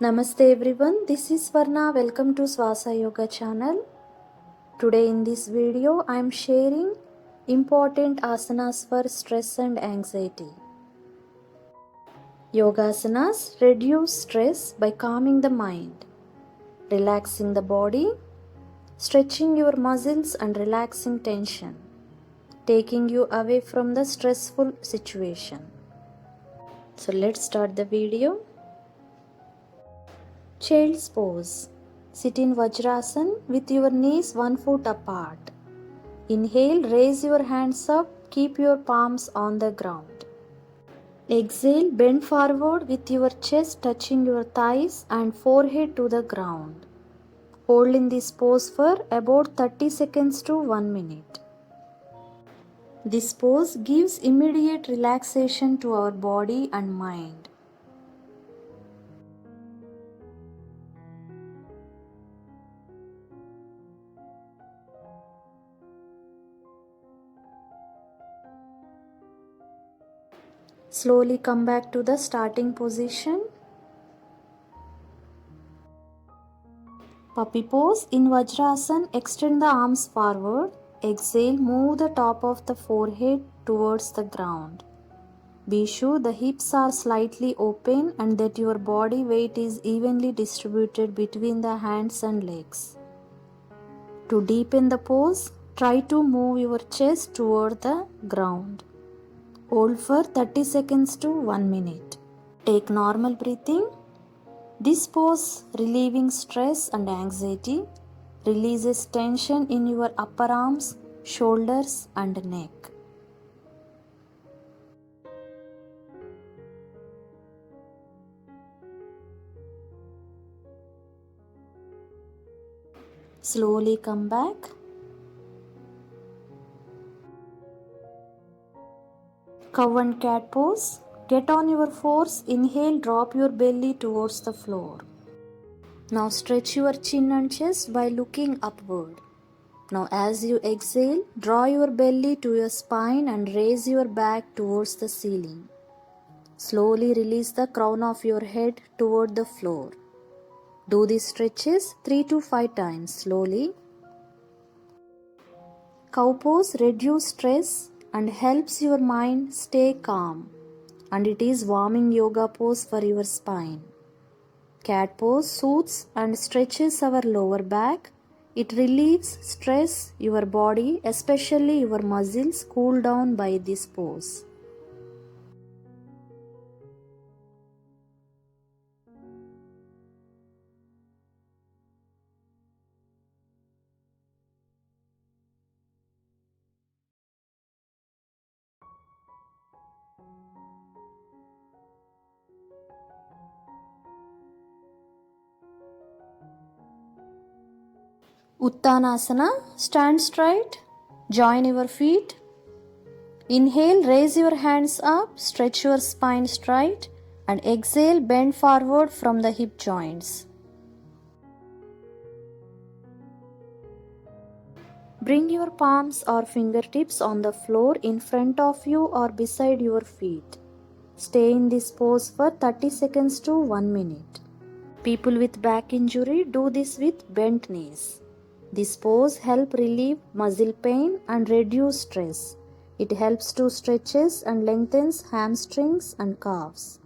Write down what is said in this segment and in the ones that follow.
Namaste everyone, this is Varna. Welcome to Swasa Yoga channel. Today in this video I am sharing important asanas for stress and anxiety. Yogasanas reduce stress by calming the mind, relaxing the body, stretching your muscles and relaxing tension, taking you away from the stressful situation. So let's start the video. Child's pose. Sit in Vajrasan with your knees 1 foot apart. Inhale, raise your hands up, keep your palms on the ground. Exhale, bend forward with your chest touching your thighs and forehead to the ground. Hold in this pose for about 30 seconds to 1 minute. This pose gives immediate relaxation to our body and mind. Slowly come back to the starting position. Puppy pose. In Vajrasan, extend the arms forward. Exhale, move the top of the forehead towards the ground. Be sure the hips are slightly open and that your body weight is evenly distributed between the hands and legs. To deepen the pose, try to move your chest toward the ground. Hold for 30 seconds to 1 minute. Take normal breathing. This pose, relieving stress and anxiety, releases tension in your upper arms, shoulders and neck. Slowly come back. Cow and cat pose. Get on your fours. Inhale, drop your belly towards the floor. Now stretch your chin and chest by looking upward. Now as you exhale, draw your belly to your spine and raise your back towards the ceiling. Slowly release the crown of your head toward the floor. Do these stretches 3 to 5 times slowly. Cow pose reduces stress and helps your mind stay calm, and it is warming yoga pose for your spine. Cat pose soothes and stretches our lower back. It relieves stress. Your body, especially your muscles, cool down by this pose. Uttanasana, stand straight, join your feet. Inhale, raise your hands up, stretch your spine straight, and exhale, bend forward from the hip joints. Bring your palms or fingertips on the floor in front of you or beside your feet. Stay in this pose for 30 seconds to 1 minute. People with back injury do this with bent knees. This pose helps relieve muscle pain and reduce stress. It helps to stretches and lengthens hamstrings and calves.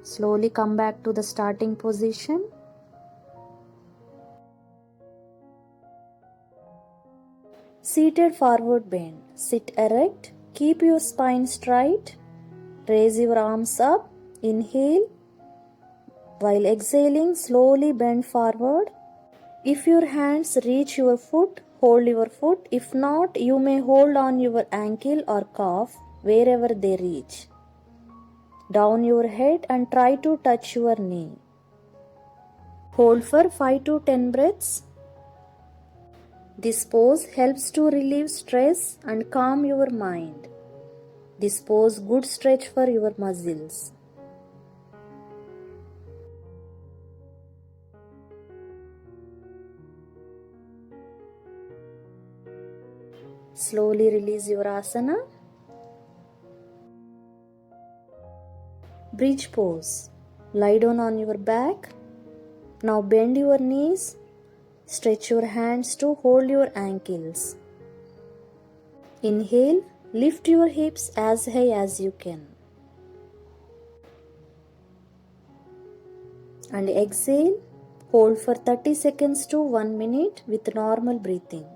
Slowly come back to the starting position. Seated forward bend. Sit erect. Keep your spine straight. Raise your arms up. Inhale. While exhaling, slowly bend forward. If your hands reach your foot, hold your foot. If not, you may hold on your ankle or calf wherever they reach. Down your head and try to touch your knee. Hold for 5 to 10 breaths. This pose helps to relieve stress and calm your mind. This pose good stretch for your muscles. Slowly release your asana. Bridge pose. Lie down on your back. Now bend your knees, stretch your hands to hold your ankles. Inhale, lift your hips as high as you can. And exhale, hold for 30 seconds to 1 minute with normal breathing.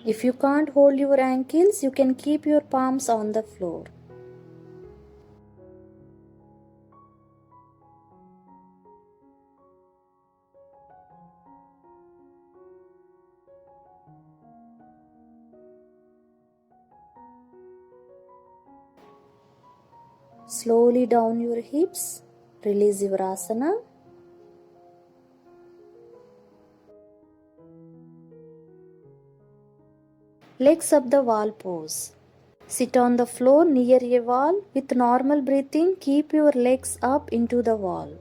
If you can't hold your ankles, you can keep your palms on the floor. Slowly down your hips, release your asana. Legs up the wall pose. Sit on the floor near a wall with normal breathing. Keep your legs up into the wall.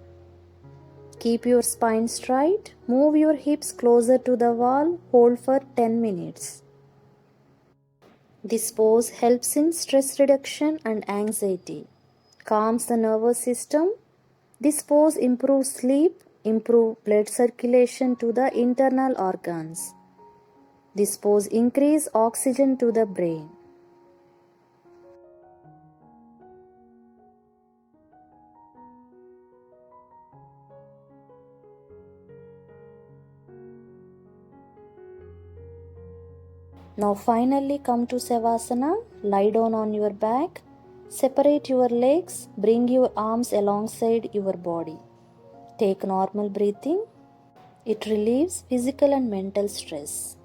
Keep your spine straight. Move your hips closer to the wall. Hold for 10 minutes. This pose helps in stress reduction and anxiety. Calms the nervous system. This pose improves sleep, improves blood circulation to the internal organs. This pose increases oxygen to the brain. Now finally come to Savasana. Lie down on your back. Separate your legs. Bring your arms alongside your body. Take normal breathing. It relieves physical and mental stress.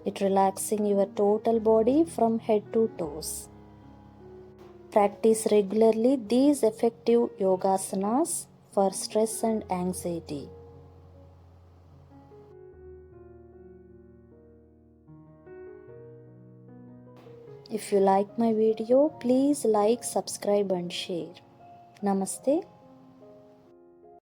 It relaxing your total body from head to toes. Practice regularly these effective yogasanas for stress and anxiety. If you like my video, please like, subscribe and share. Namaste.